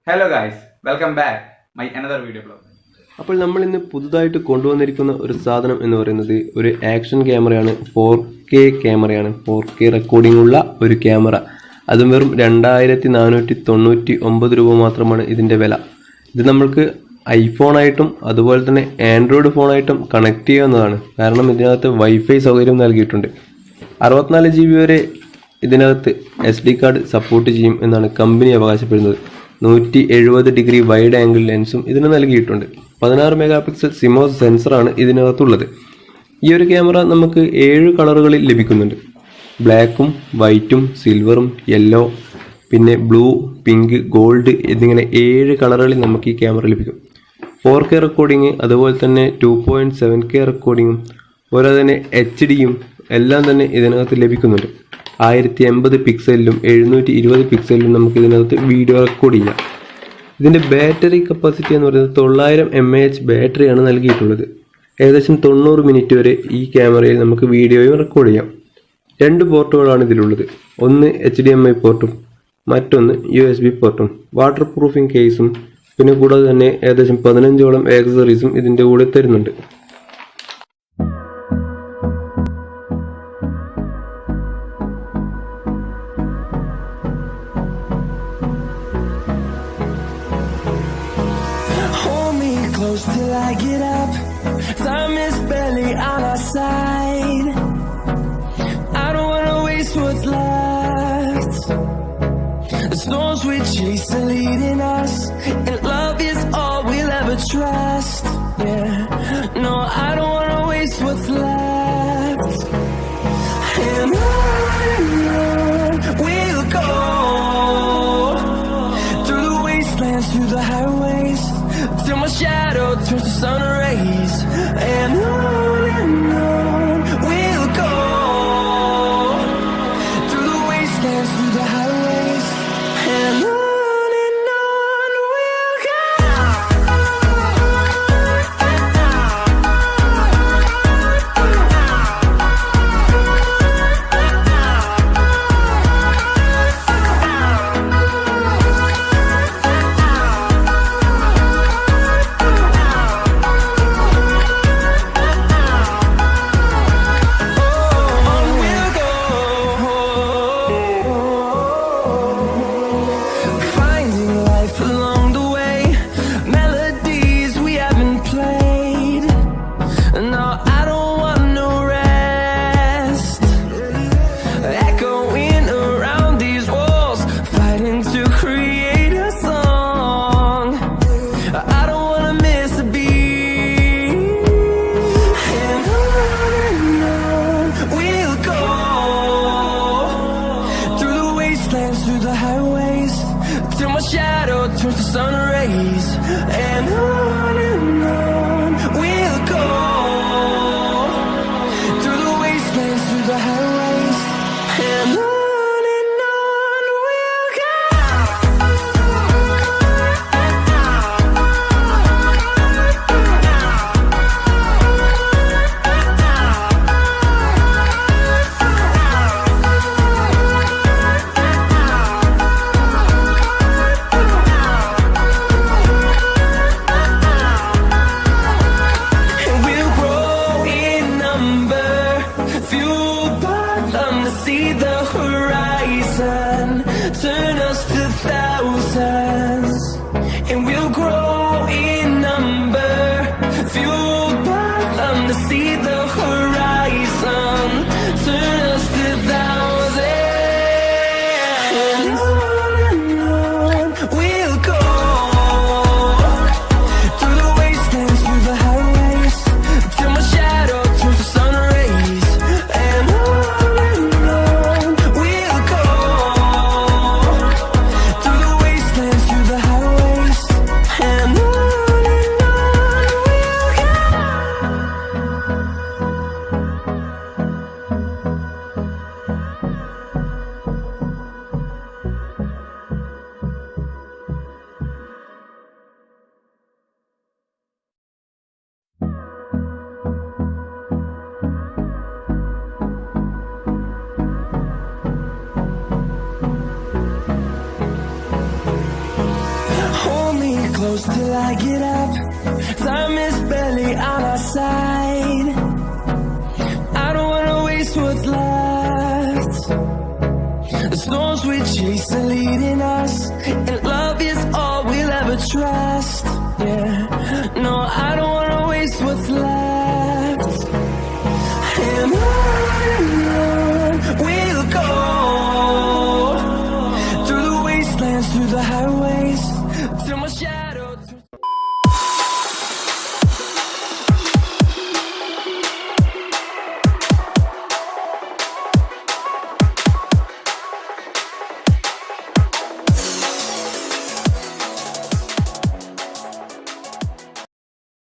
Hello guys, welcome back my another video blog. അപ്പോൾ നമ്മൾ ഇന്ന് പുതുതായിട്ട് കൊണ്ടുവന്നിരിക്കുന്ന ഒരു സാധനം എന്ന് പറയുന്നത് ഒരു ആക്ഷൻ ക്യാമറയാണ്. 4K ക്യാമറയാണ്. 4K റെക്കോർഡിംഗ് ഉള്ള ഒരു ക്യാമറ. അതും വെറും 2499 രൂപ മാത്രമാണ് ഇതിൻ്റെ വില. ഇത് നമ്മൾക്ക് ഐഫോണായിട്ടും അതുപോലെ തന്നെ ആൻഡ്രോയിഡ് ഫോണായിട്ടും കണക്ട് ചെയ്യാവുന്നതാണ്. കാരണം ഇതിനകത്ത് വൈഫൈ സൗകര്യം നൽകിയിട്ടുണ്ട്. 64 GB വരെ ഇതിനകത്ത് SD കാർഡ് സപ്പോർട്ട് ചെയ്യും എന്നാണ് കമ്പനി അവകാശപ്പെടുന്നത്. 170 ഡിഗ്രി വൈഡ് ആംഗിൾ ലെൻസും ഇതിന് നൽകിയിട്ടുണ്ട്. 16 MP സിമോസ് സെൻസറാണ് ഇതിനകത്തുള്ളത്. ഈ ഒരു ക്യാമറ നമുക്ക് 7 കളറുകളിൽ ലഭിക്കുന്നുണ്ട്. ബ്ലാക്കും വൈറ്റും സിൽവറും യെല്ലോ പിന്നെ ബ്ലൂ, പിങ്ക്, ഗോൾഡ് എന്നിങ്ങനെ 7 കളറുകളിൽ നമുക്ക് ഈ ക്യാമറ ലഭിക്കും. 4K റെക്കോർഡിങ് അതുപോലെ തന്നെ 2.7K റെക്കോർഡിങ്ങും അതുപോലെ തന്നെ HDയും എല്ലാം തന്നെ ഇതിനകത്ത് ലഭിക്കുന്നുണ്ട്. 1080 പിക്സലിലും 720 പിക്സലിലും നമുക്ക് ഇതിനകത്ത് വീഡിയോ റെക്കോർഡ് ചെയ്യാം. ഇതിൻ്റെ ബാറ്ററി കപ്പാസിറ്റി എന്ന് പറയുന്നത് 900 mAh ബാറ്ററിയാണ് നൽകിയിട്ടുള്ളത്. ഏകദേശം 90 മിനിറ്റ് വരെ ഈ ക്യാമറയിൽ നമുക്ക് വീഡിയോയും റെക്കോർഡ് ചെയ്യാം. 2 പോർട്ടുകളാണ് ഇതിലുള്ളത്. ഒന്ന് HDMI പോർട്ടും മറ്റൊന്ന് USB പോർട്ടും. വാട്ടർ പ്രൂഫിംഗ് കേസും പിന്നെ കൂടാതെ തന്നെ ഏകദേശം 15ഓളം ആക്സസറീസും ഇതിൻ്റെ കൂടെ തരുന്നുണ്ട്. Close till I get up. Time is barely on our side. I don't wanna waste what's left. The storms we chase are leading us, and love is all we'll ever trust. Yeah, no, I don't wanna waste what's left. And on we'll go, through the wastelands, through the highways, till my shadow turns to sun rays. And on we'll go, through the wastelands, through the highways. And on we'll go. Through the highways, till my shadow turns to sun rays. And on we'll go, through the wastelands, through the highways. And on we'll go. close till I get up. Time is barely on our side. I don't wanna waste what's left. The storms we chase are leading us, and love is all we'll ever trust. Yeah, no, I don't wanna waste what's left.